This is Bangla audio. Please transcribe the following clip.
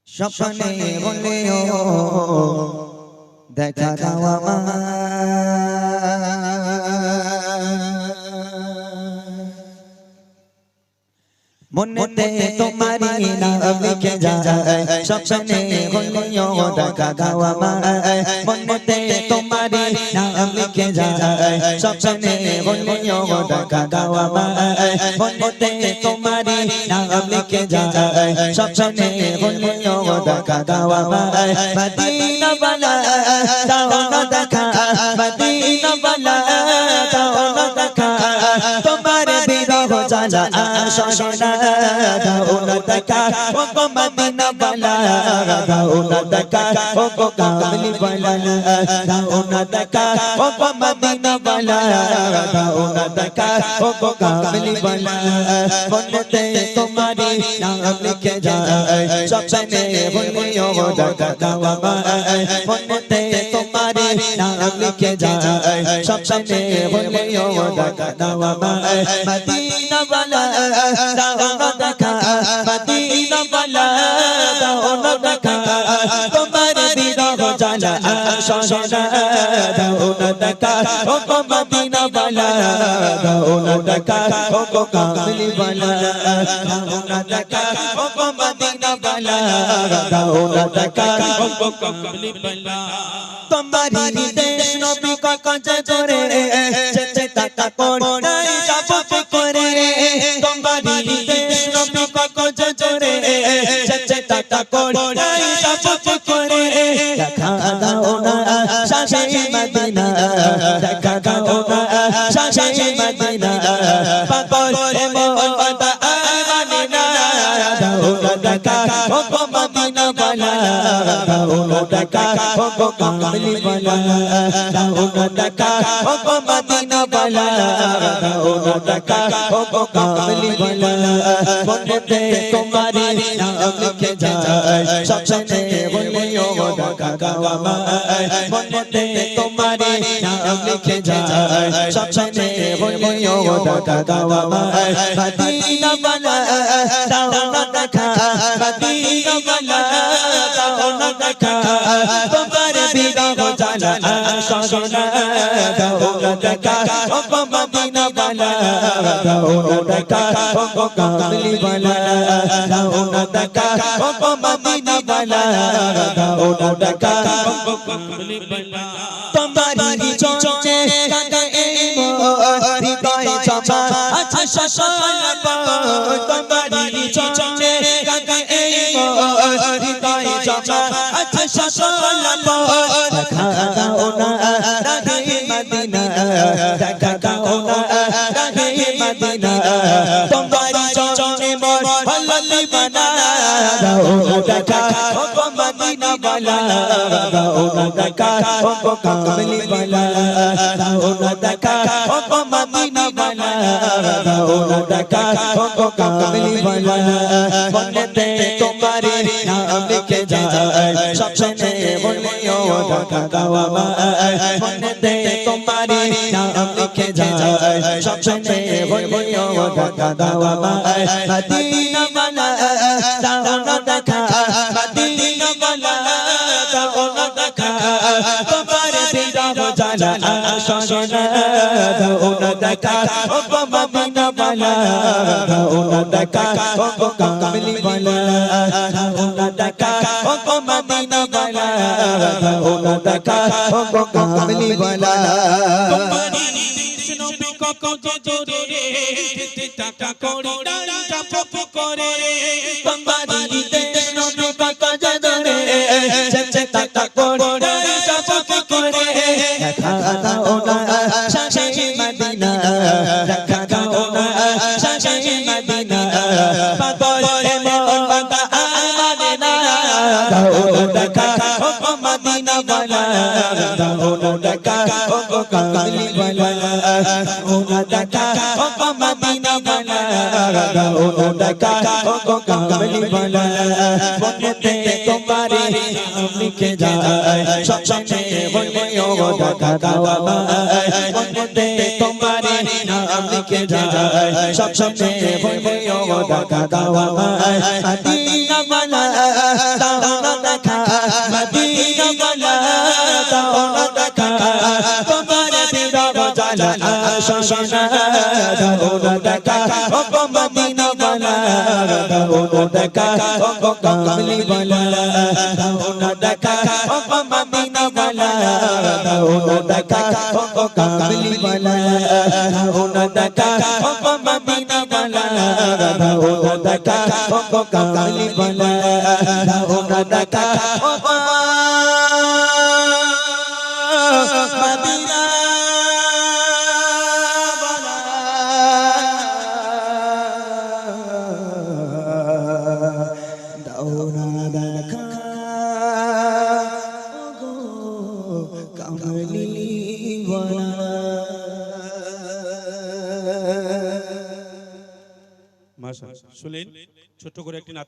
স্বপ্নে হলেও দেখা দাও আমায় মনেতে তোমারি নাম লিখে যায় স্বপ্নে হলেও দেখা দাও আমায় মনেতে তোমারি নাম লিখে যায় স্বপ্নে হলেও দেখা দাও আমায় মনেতে তোমারি নাম লিখে যায় স্বপ্নে হলেও দেখা দাও আমায় মদিনা वाला দাও না দেখা মদিনা वाला দাও না দেখা তোমার বিরহ জ্বালা আশা দাও না দেখা ও গো মদিনা वाला দাও না দেখা ও গো কামলি वाला দাও না দেখা ও গো মদিনা वाला দাও না দেখা ও গো কামলি वाला মনেতে তোমারি নাম লিখে যায় স্বপ্নে হলেও দেখা দাও আমায় মনেতে তোমারি নাম লিখে যায় স্বপ্নে হলেও দেখা দাও আমায় মদিনা वाला দাও না দেখা মদিনা वाला দাও না দেখা তোমার বিরহ জ্বালা আশা দাও না দেখা ও গো মদিনা वाला দাও না দেখা ও গো কামলি वाला দাও না দেখা ও গো মদিনা वाला দাও না দেখা ও গো কামলি वाला তোমারি দেশ নবী কাজ করে যেতে টাকা করে যাব করে তোমারি দেশ নবী কাজ করে যেতে টাকা করে যাব করে দেখা দাও না শাশে মদিনা দেখা দাও না শাশে মদিনা পাগল মোহাম্মদ মানে না দাও না দেখা ও গো মদিনা वाला দাও না দেখা ও গো কামলি वाला দাও না দেখা ও গো মদিনা वाला দাও না দেখা ও গো কামলি वाला মনেতে তোমারি নাম লিখে যায় স্বপ্নে হলেও দেখা দাও আমায় মনেতে তোমারি নাম লিখে যায় স্বপ্নে হলেও দেখা দাও আমায় মদিনা वाला দাও না দেখা মদিনা वाला দাও না দেখা তোমার বিরহ জ্বালা আশা দাও না দেখা ও গো মদিনা वाला দাও না দেখা ও গো কামলি वाला দাও না দেখা ও গো মদিনা वाला দাও না দেখা ও গো কামলি वाला তোমারি চোখে কাঁদে হৃদয় চাপা আচ্ছা শাশালা তোমারি চোখে কাঁদে হৃদয় চাপা আচ্ছা শাশালা দেখা দাও না রাহে মদিনা দেখা দাও না রাহে মদিনা তোমারি চোখে মোর হলালি বানা দাও দেখা ও গো মদিনা वाला দাও না দেখা ও গো কামলি वाला দাও না দেখা ও গো মদিনা वाला দাও না দেখা ও গো কামলি वाला মনেতে তোমারি নাম লিখে যায় স্বপ্নে হলেও দেখা দাও আমায় মনেতে তোমারি নাম লিখে যায় স্বপ্নে হলেও দেখা দাও আমায় মদিনা वाला দাও না দেখা মদিনা वाला দাও না দেখা তোমার বিরহ জ্বালা আশা দাও না দেখা ও গো মদিনা वाला দাও না দেখা ও গো কামলি वाला দাও না দেখা ও গো মদিনা वाला দাও না দেখা ও গো কামলি वाला তোমারি নবী কত জোরে যেতে টাকা করি দাঁড়ি চাপ করে তোমারি নবী কত জোরে যেতে টাকা করি দাঁড়ি চাপ করে দেখা দাও না শাশে মদিনা দেখা দাও না শাশে মদিনা পাগল মোহাম্মদ মানে না দাও দেখা ও গো মদিনা वाला দাও না দেখা ও গো কামলি वाला দাও না দেখা ও গো মদিনা वाला দাও না দেখা ও গো কামলি वाला মনেতে তোমারি নাম লিখে যায় স্বপ্নে হলেও দেখা দাও আমায় মনেতে তোমারি নাম লিখে যায় সব সামনে হইও দেখা দাওয়া মদিনা বালা দাও না দেখা মদিনা বালা দাও না দেখা তোমার বিরহ জ্বালা শোনা দাও না দেখা ও মদিনা বালা দাও না দেখা ও কামলি বালা দাও না দেখা ও মদিনা বালা দাও না দেখা ও কামলি বালা দাও না দেখা ও মদিনা বালা দাও না দেখা ও কামলি বালা দাও না দেখা ও মদিনা শুনলেন ছোট্ট করে একটি